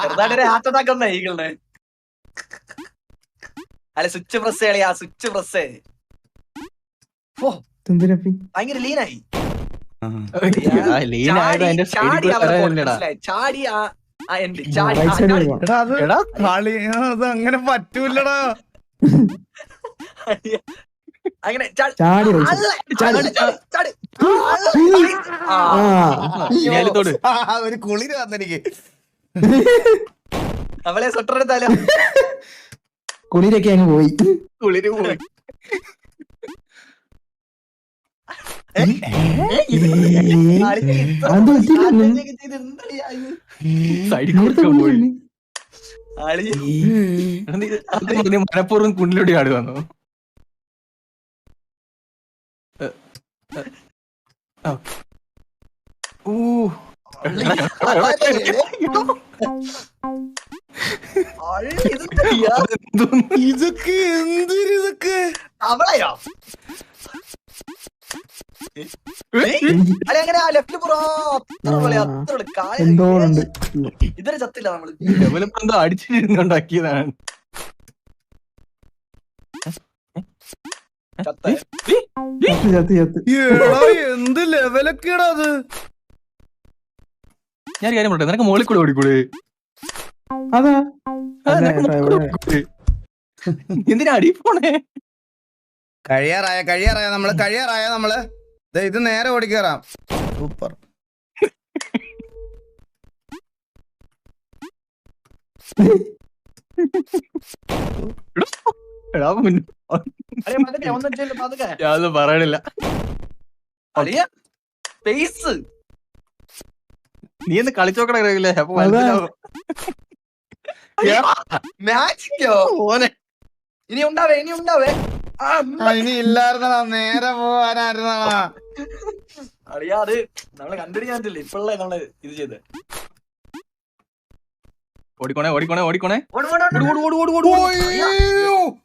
ചെറുതായിട്ടൊരു heart attack വന്നേ ഈഗിളിന്. അല്ലെ സ്വിച്ച് പ്രസ് കളിയാ, സ്വിച്ച് പ്രസ്. ഓ ഭയങ്കര ലീനായി. ചാടി അങ്ങനെ പറ്റൂലടാ. അങ്ങനെ ഒരു കുളിര് വന്നെനിക്ക്. അവളെ സ്വെറ്റർ എടുത്താലോ? കുളിരൊക്കെ അങ്ങ് പോയി. കുളിര് പോയി. മനഃപൂർവ്വം കുണ്ടിലൂടെ ആടുവാന്നോ? ഇതൊക്കെ എന്തൊരിതൊക്കെ അവളയോ? അങ്ങനെ ലെഫ്റ്റ് ഇതൊരു ചത്തില്ല. നമ്മള് എന്തോ അടിച്ചിരുന്നുണ്ടാക്കിയതാണ്. എന്ത് ലെവലൊക്കെയാടാ അത്. ഞാൻ കാര്യം പറയട്ടെ, നിനക്ക് മോളിൽ കൂടെ ഓടിക്കൂടെ? എന്തിനാ അടി പോണേ? കഴിയാറായ നമ്മള് ഇത് നേരെ ഓടിക്കേറാം. സൂപ്പർ. ഞാനൊന്നും പറയണില്ല. നീ ഒന്ന് കളിച്ചോക്കണേ. അപ്പൊ മനസ്സിലാവും. ഇനി ഉണ്ടാവേ ഇനി ഇല്ലായിരുന്നടാ, നേരെ പോവാനായിരുന്നടാ. അറിയാ അത് നമ്മള് കണ്ടുപിടിക്കാനില്ലേ ഇപ്പോഴല്ലേ നമ്മള് ഇത് ചെയ്ത്. ഓടിക്കോണേ. ഓ